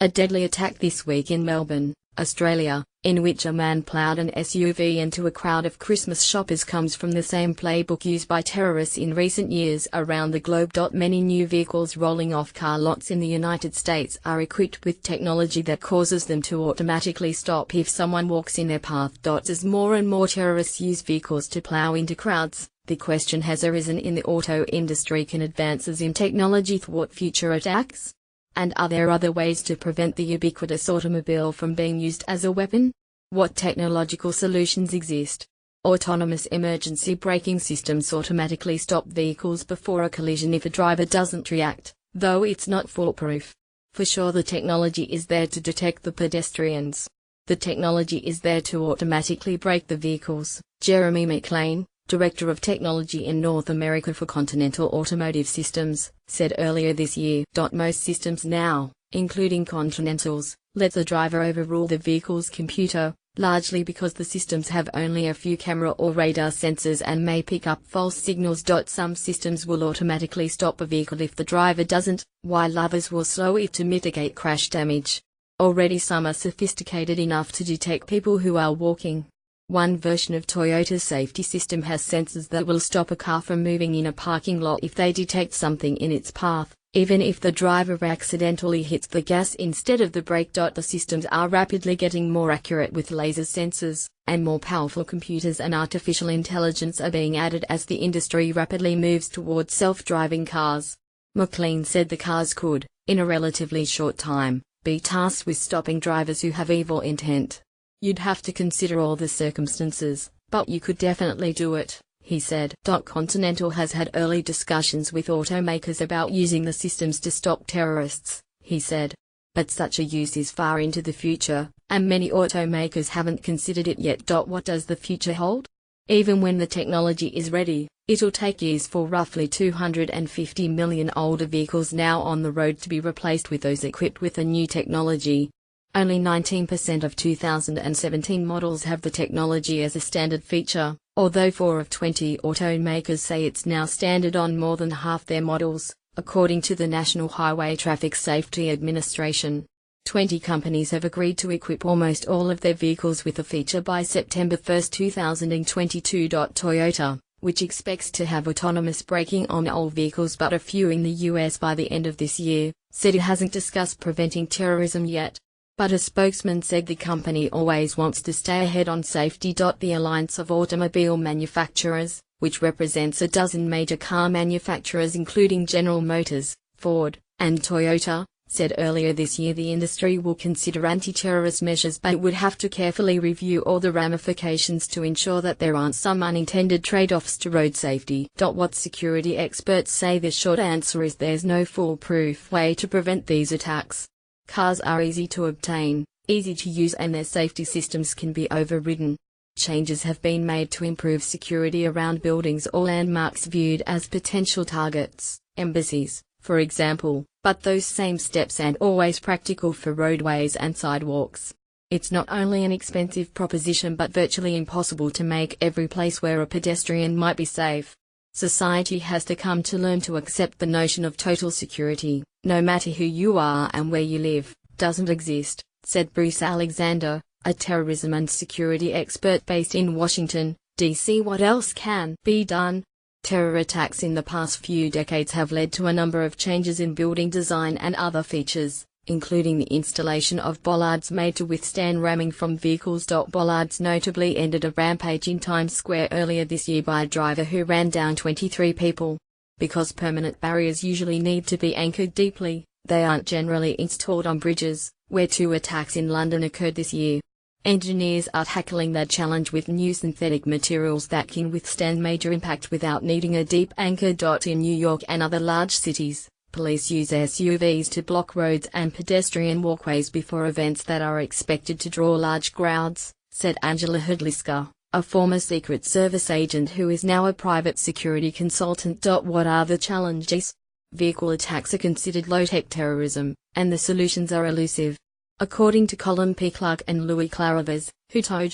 A deadly attack this week in Melbourne, Australia, in which a man ploughed an SUV into a crowd of Christmas shoppers comes from the same playbook used by terrorists in recent years around the globe. Many new vehicles rolling off car lots in the United States are equipped with technology that causes them to automatically stop if someone walks in their path. As more and more terrorists use vehicles to plough into crowds, the question has arisen in the auto industry: can advances in technology thwart future attacks? And are there other ways to prevent the ubiquitous automobile from being used as a weapon? What technological solutions exist? Autonomous emergency braking systems automatically stop vehicles before a collision if a driver doesn't react, though it's not foolproof. For sure, the technology is there to detect the pedestrians. The technology is there to automatically brake the vehicles. Jeremy McLean, Director of Technology in North America for Continental Automotive Systems, said earlier this year. Most systems now, including Continental's, let the driver overrule the vehicle's computer, largely because the systems have only a few camera or radar sensors and may pick up false signals. Some systems will automatically stop a vehicle if the driver doesn't, while others will slow it to mitigate crash damage. Already some are sophisticated enough to detect people who are walking. One version of Toyota's safety system has sensors that will stop a car from moving in a parking lot if they detect something in its path, even if the driver accidentally hits the gas instead of the brake. The systems are rapidly getting more accurate with laser sensors, and more powerful computers and artificial intelligence are being added as the industry rapidly moves towards self-driving cars. McLean said the cars could, in a relatively short time, be tasked with stopping drivers who have evil intent. You'd have to consider all the circumstances, but you could definitely do it, he said. Continental has had early discussions with automakers about using the systems to stop terrorists, he said. But such a use is far into the future, and many automakers haven't considered it yet. What does the future hold? Even when the technology is ready, it'll take years for roughly 250 million older vehicles now on the road to be replaced with those equipped with the new technology. Only 19% of 2017 models have the technology as a standard feature, although 4 of 20 automakers say it's now standard on more than half their models, according to the National Highway Traffic Safety Administration. 20 companies have agreed to equip almost all of their vehicles with the feature by September 1, 2022. Toyota, which expects to have autonomous braking on all vehicles but a few in the US by the end of this year, said it hasn't discussed preventing terrorism yet. But a spokesman said the company always wants to stay ahead on safety. The Alliance of Automobile Manufacturers, which represents a dozen major car manufacturers including General Motors, Ford, and Toyota, said earlier this year the industry will consider anti-terrorist measures but would have to carefully review all the ramifications to ensure that there aren't some unintended trade-offs to road safety. What security experts say: the short answer is there's no foolproof way to prevent these attacks. Cars are easy to obtain, easy to use, and their safety systems can be overridden. Changes have been made to improve security around buildings or landmarks viewed as potential targets, embassies, for example, but those same steps aren't always practical for roadways and sidewalks. It's not only an expensive proposition but virtually impossible to make every place where a pedestrian might be safe. Society has to come to learn to accept the notion of total security, no matter who you are and where you live, doesn't exist, said Bruce Alexander, a terrorism and security expert based in Washington, D.C. What else can be done? Terror attacks in the past few decades have led to a number of changes in building design and other features, including the installation of bollards made to withstand ramming from vehicles. Bollards notably ended a rampage in Times Square earlier this year by a driver who ran down 23 people. Because permanent barriers usually need to be anchored deeply, they aren't generally installed on bridges, where 2 attacks in London occurred this year. Engineers are tackling that challenge with new synthetic materials that can withstand major impact without needing a deep anchor. In New York and other large cities, police use SUVs to block roads and pedestrian walkways before events that are expected to draw large crowds, said Angela Hudliska, a former Secret Service agent who is now a private security consultant. What are the challenges? Vehicle attacks are considered low-tech terrorism, and the solutions are elusive. According to Colin P. Clark and Louis Claravas, who told